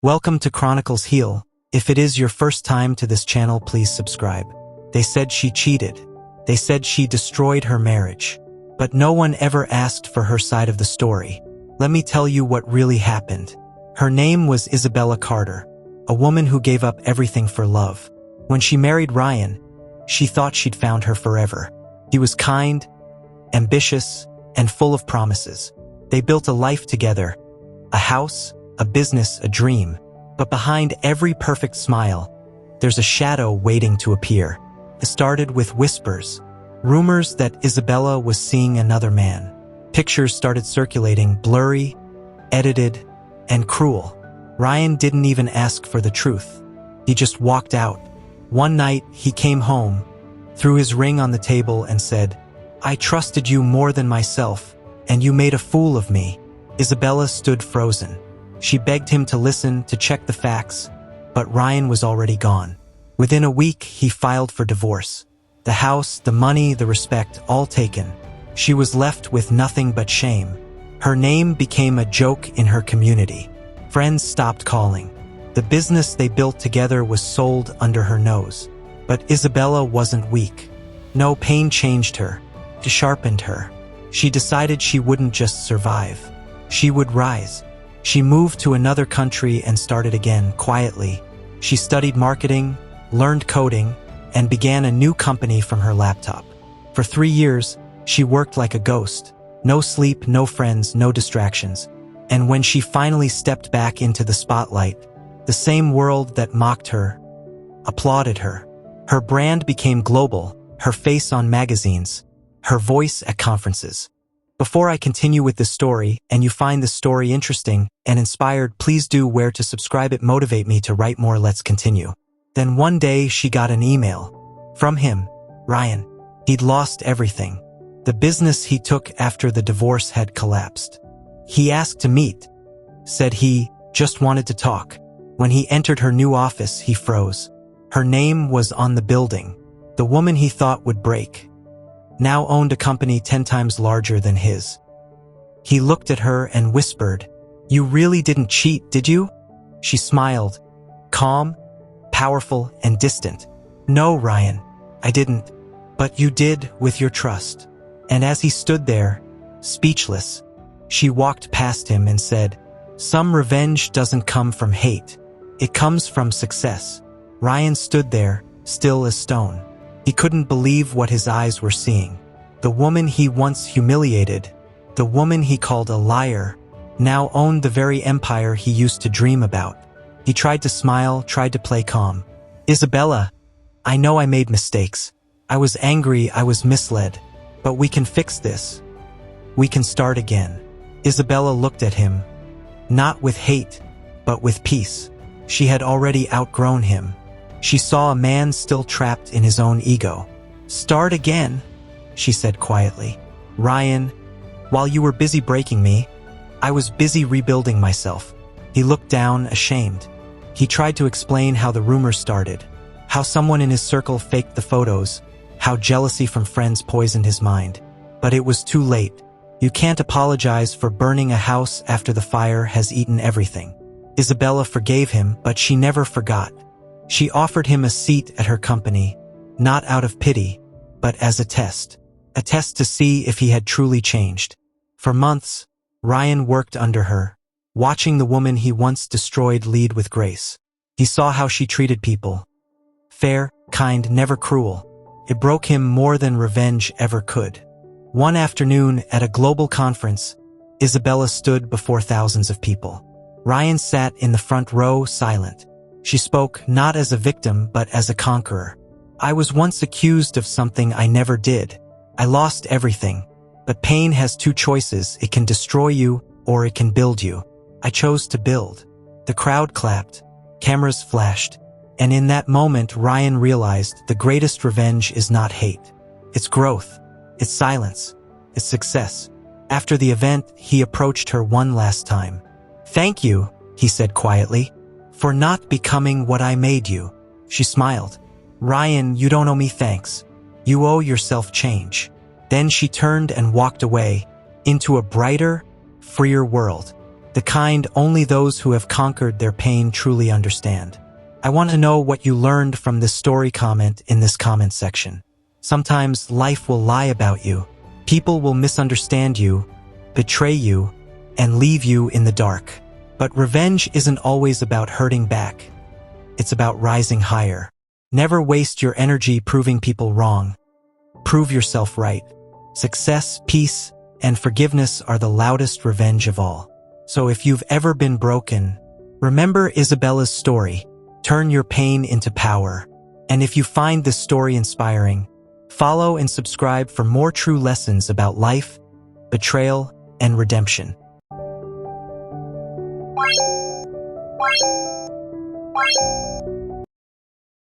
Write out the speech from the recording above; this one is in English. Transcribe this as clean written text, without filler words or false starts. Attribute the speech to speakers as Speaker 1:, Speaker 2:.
Speaker 1: Welcome to Chronicles Heal. If it is your first time to this channel, please subscribe. They said she cheated. They said she destroyed her marriage. But no one ever asked for her side of the story. Let me tell you what really happened. Her name was Isabella Carter, a woman who gave up everything for love. When she married Ryan, she thought she'd found her forever. He was kind, ambitious, and full of promises. They built a life together, a house, a business, a dream. But behind every perfect smile, there's a shadow waiting to appear. It started with whispers, rumors that Isabella was seeing another man. Pictures started circulating, blurry, edited, and cruel. Ryan didn't even ask for the truth. He just walked out. One night, he came home, threw his ring on the table and said, "I trusted you more than myself, and you made a fool of me." Isabella stood frozen. She begged him to listen, to check the facts, but Ryan was already gone. Within a week, he filed for divorce. The house, the money, the respect, all taken. She was left with nothing but shame. Her name became a joke in her community. Friends stopped calling. The business they built together was sold under her nose. But Isabella wasn't weak. No, pain changed her. It sharpened her. She decided she wouldn't just survive. She would rise. She moved to another country and started again, quietly. She studied marketing, learned coding, and began a new company from her laptop. For 3 years, she worked like a ghost. No sleep, no friends, no distractions. And when she finally stepped back into the spotlight, the same world that mocked her applauded her. Her brand became global, her face on magazines, her voice at conferences. Before I continue with this story, and you find this story interesting and inspired, please do where to subscribe. It motivate me to write more. Let's continue. Then one day she got an email from him, Ryan. He'd lost everything. The business he took after the divorce had collapsed. He asked to meet, said he just wanted to talk. When he entered her new office, he froze. Her name was on the building. The woman he thought would break now owned a company 10 times larger than his. He looked at her and whispered, "You really didn't cheat, did you?" She smiled, calm, powerful, and distant. "No, Ryan, I didn't. But you did with your trust." And as he stood there, speechless, she walked past him and said, "Some revenge doesn't come from hate. It comes from success." Ryan stood there, still as stone. He couldn't believe what his eyes were seeing. The woman he once humiliated, the woman he called a liar, now owned the very empire he used to dream about. He tried to smile, tried to play calm. "Isabella, I know I made mistakes. I was angry, I was misled. But we can fix this. We can start again." Isabella looked at him, not with hate, but with peace. She had already outgrown him. She saw a man still trapped in his own ego. "Start again," she said quietly. "Ryan, while you were busy breaking me, I was busy rebuilding myself." He looked down, ashamed. He tried to explain how the rumors started, how someone in his circle faked the photos, how jealousy from friends poisoned his mind. But it was too late. You can't apologize for burning a house after the fire has eaten everything. Isabella forgave him, but she never forgot. She offered him a seat at her company, not out of pity, but as a test to see if he had truly changed. For months, Ryan worked under her, watching the woman he once destroyed lead with grace. He saw how she treated people. Fair, kind, never cruel. It broke him more than revenge ever could. One afternoon at a global conference, Isabella stood before thousands of people. Ryan sat in the front row, silent. She spoke not as a victim, but as a conqueror. "I was once accused of something I never did. I lost everything. But pain has two choices. It can destroy you, or it can build you. I chose to build." The crowd clapped. Cameras flashed. And in that moment, Ryan realized the greatest revenge is not hate. It's growth. It's silence. It's success. After the event, he approached her one last time. "Thank you," he said quietly, "for not becoming what I made you." She smiled. "Ryan, you don't owe me thanks. You owe yourself change." Then she turned and walked away, into a brighter, freer world. the kind only those who have conquered their pain truly understand. I want to know what you learned from this story. Comment in this comment section. Sometimes life will lie about you. People will misunderstand you, betray you, and leave you in the dark. But revenge isn't always about hurting back. It's about rising higher. Never waste your energy proving people wrong. Prove yourself right. Success, peace, and forgiveness are the loudest revenge of all. So if you've ever been broken, remember Isabella's story. Turn your pain into power. And if you find this story inspiring, follow and subscribe for more true lessons about life, betrayal, and redemption.